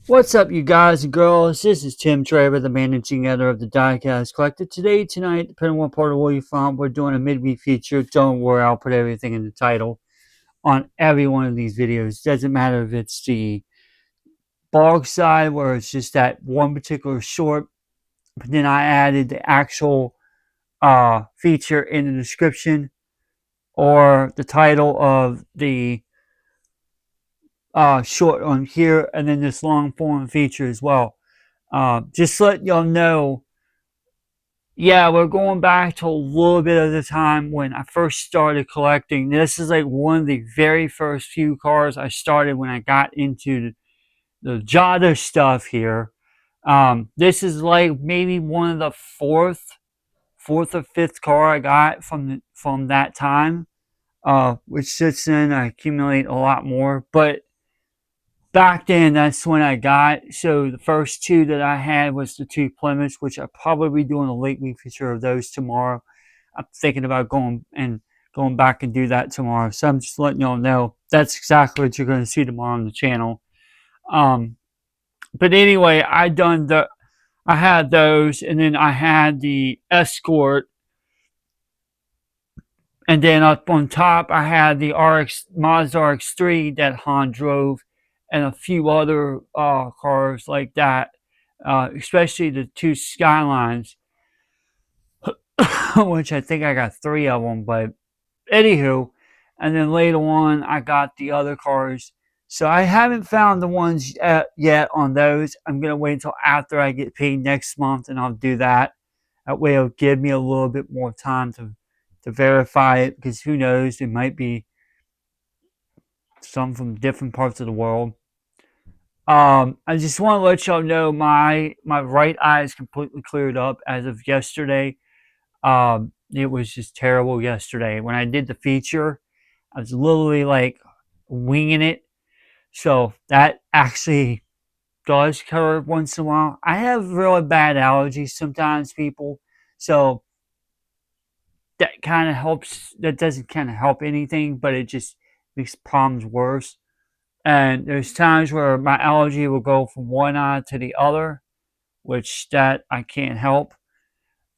What's up, you guys and girls? This is Tim Traver, the managing editor of the Diecast Collective. Tonight, depending on what part of the world you're from, we're doing a midweek feature. Don't worry, I'll put everything in the title on every one of these videos. Doesn't matter if it's the bulk side where it's just that one particular short, but then I added the actual feature in the description or the title of the short on here, and then this long form feature as well. Just let y'all know, yeah, we're going back to a little bit of the time when I first started collecting. This is like one of the very first few cars I started when I got into the Jada stuff here. This is like maybe one of the fourth or fifth car I got from that time. Which since then I accumulate a lot more, but back then that's when I got. So the first two that I had was the two Plymouths, which I'll probably be doing a late week feature of those tomorrow. I'm thinking about going back and do that tomorrow. So I'm just letting y'all know that's exactly what you're going to see tomorrow on the channel. Um, but anyway, I had those, and then I had the Escort, and then up on top I had the Mazda RX-3 that Han drove, and a few other cars like that, especially the two Skylines, which I think I got three of them. But anywho, and then later on I got the other cars. So I haven't found the ones yet on those. I'm gonna wait until after I get paid next month, and I'll do that. That way, it'll give me a little bit more time to verify it, because who knows, it might be some from different parts of the world. I just want to let y'all know my right eye is completely cleared up as of yesterday. It was just terrible yesterday. When I did the feature, I was literally like winging it. So that actually does hurt once in a while. I have really bad allergies sometimes, people. So that kind of helps. That doesn't kind of help anything, but it just makes problems worse. And there's times where my allergy will go from one eye to the other, which that I can't help.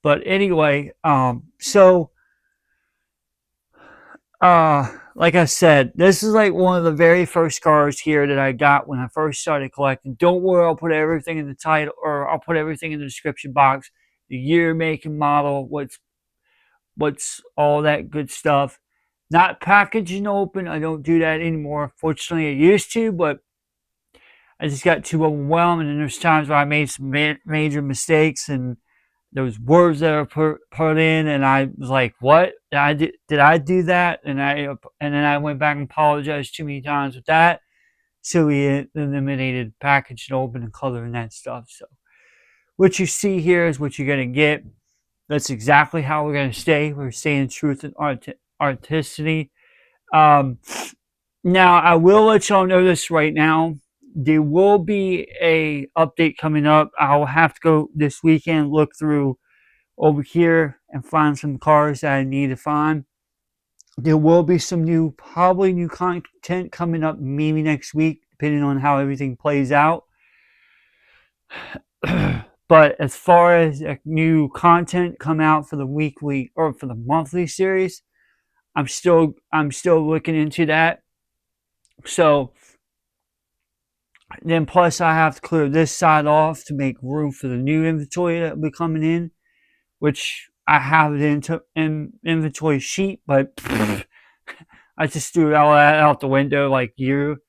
But anyway, like I said, this is like one of the very first cars here that I got when I first started collecting. Don't worry, I'll put everything in the title, or I'll put everything in the description box. The year, make, and model, what's all that good stuff. Not packaging open. I don't do that anymore. Fortunately, I used to, but I just got too overwhelmed. And there's times where I made some major mistakes, and there was words that were put in, and I was like, "What did I do that?" And then I went back and apologized too many times with that. So we eliminated packaging open and color and that stuff. So what you see here is what you're gonna get. That's exactly how we're going to stay. We're staying truth and artisticity. Um, Now, I will let y'all know this right now. There will be a update coming up. I'll have to go this weekend, look through over here and find some cars that I need to find. There will be some probably new content coming up maybe next week, depending on how everything plays out. But as far as new content come out for the weekly or for the monthly series, I'm still looking into that. So then plus I have to clear this side off to make room for the new inventory that will be coming in, which I have it in inventory sheet, but I just threw all that out the window like 2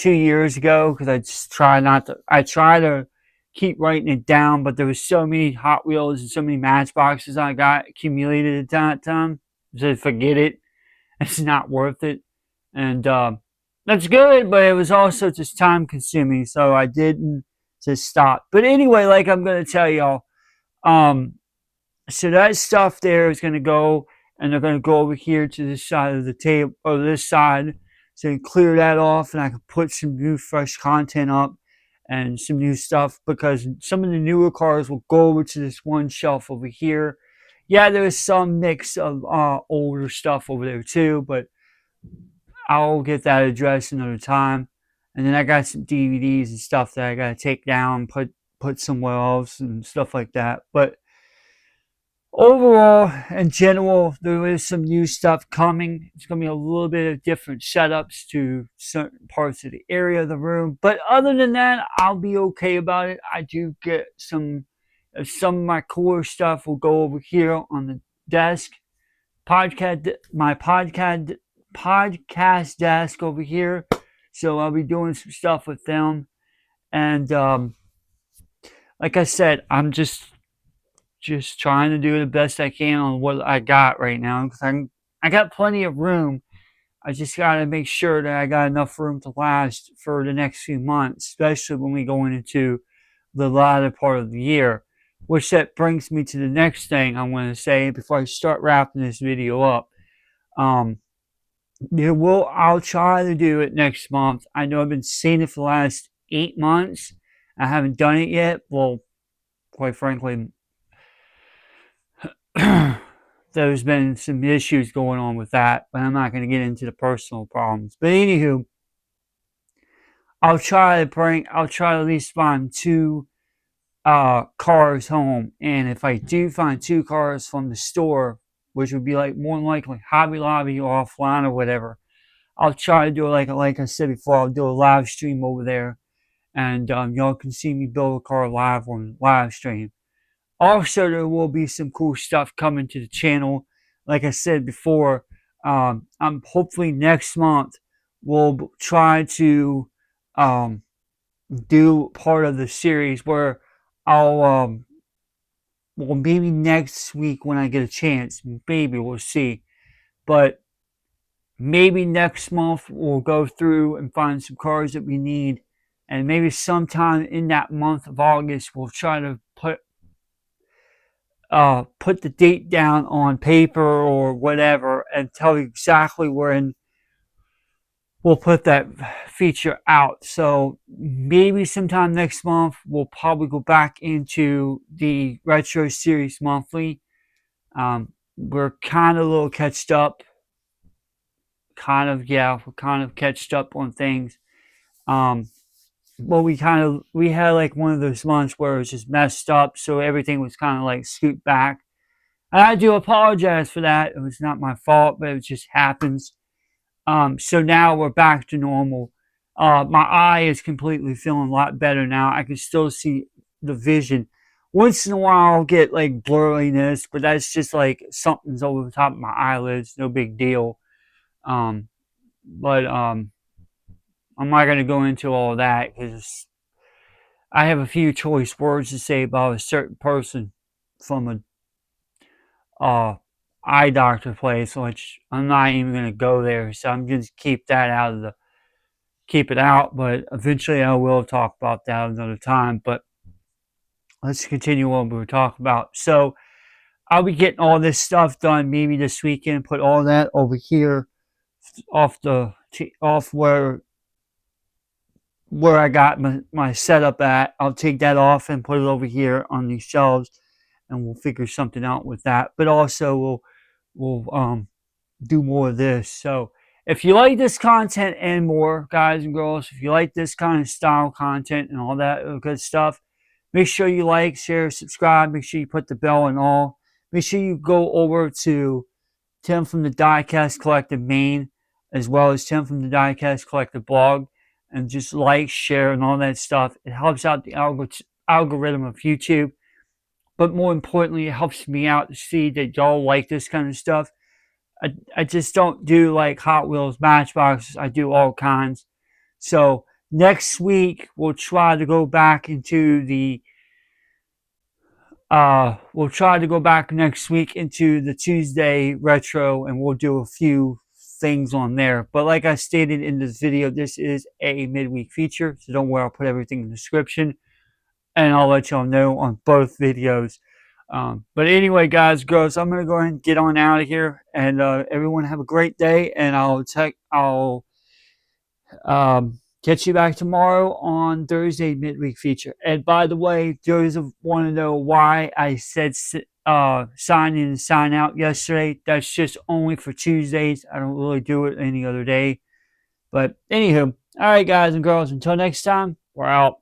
years ago, because I just try not to. I try to keep writing it down, but there was so many Hot Wheels and so many Matchboxes I got accumulated at that time. So forget it. It's not worth it. And that's good, but it was also just time consuming, so I didn't just stop. But anyway, like I'm going to tell y'all, so that stuff there is going to go, and they're going to go over here to this side of the table, or this side, so clear that off, and I can put some new fresh content up and some new stuff, because some of the newer cars will go over to this one shelf over here. Yeah, there's some mix of older stuff over there too, but I'll get that addressed another time. And then I got some DVDs and stuff that I gotta take down, put somewhere else and stuff like that. But overall, in general, there is some new stuff coming. It's going to be a little bit of different setups to certain parts of the area of the room. But other than that, I'll be okay about it. I do get some of my cooler stuff will go over here on the desk. My podcast desk over here. So I'll be doing some stuff with them. And like I said, I'm just trying to do the best I can on what I got right now because I got plenty of room. I just got to make sure that I got enough room to last for the next few months, especially when we go into the latter part of the year. Which that brings me to the next thing I want to say before I start wrapping this video up. Um, I'll try to do it next month. I know I've been saying it for the last 8 months. I haven't done it yet. Well, quite frankly, there's been some issues going on with that, but I'm not going to get into the personal problems. But anywho, I'll try to at least find two cars home, and if I do find two cars from the store, which would be like more than likely Hobby Lobby or offline or whatever, I'll try to do it like I said before. I'll do a live stream over there, and y'all can see me build a car live on live stream. Also, there will be some cool stuff coming to the channel. Like I said before, I'm hopefully next month we'll try to um, do part of the series where I'll well, maybe next week when I get a chance, maybe we'll see, but maybe next month we'll go through and find some cars that we need, and maybe sometime in that month of August we'll try to put the date down on paper or whatever and tell you exactly when we'll put that feature out. So maybe sometime next month we'll probably go back into the Retro Series Monthly. We're kind of a little catched up. We're kind of catched up on things. Well, we had like one of those months where it was just messed up, so everything was kind of like scooped back. And I do apologize for that. It was not my fault, but it just happens. So now we're back to normal. My eye is completely feeling a lot better now. I can still see the vision. Once in a while, I'll get like blurriness, but that's just like something's over the top of my eyelids. No big deal. But I'm not going to go into all that because I have a few choice words to say about a certain person from a eye doctor place, which I'm not even going to go there. So I'm going to keep it out. But eventually I will talk about that another time. But let's continue what we were talking about. So I'll be getting all this stuff done maybe this weekend. Put all that over here off where I got my setup at. I'll take that off and put it over here on these shelves, and we'll figure something out with that. But also we'll do more of this. So if you like this content and more, guys and girls, if you like this kind of style content and all that good stuff, make sure you like, share, subscribe. Make sure you put the bell and all. Make sure you go over to Tim from the Diecast Collective main, as well as Tim from the Diecast Collective blog, and just like, share, and all that stuff. It helps out the algorithm of YouTube, but more importantly, it helps me out to see that y'all like this kind of stuff. I just don't do like Hot Wheels, Matchboxes. I do all kinds. So next week we'll try to go back into the we'll try to go back next week into the Tuesday retro, and we'll do a few things on there. But like I stated in this video, this is a midweek feature, so don't worry, I'll put everything in the description, and I'll let y'all know on both videos. But anyway, guys, girls, I'm gonna go ahead and get on out of here, and everyone have a great day, and I'll catch you back tomorrow on Thursday midweek feature. And by the way, those who want to know why I said sign in and sign out yesterday, that's just only for Tuesdays. I don't really do it any other day. But anywho, All right, guys and girls, until next time, we're out.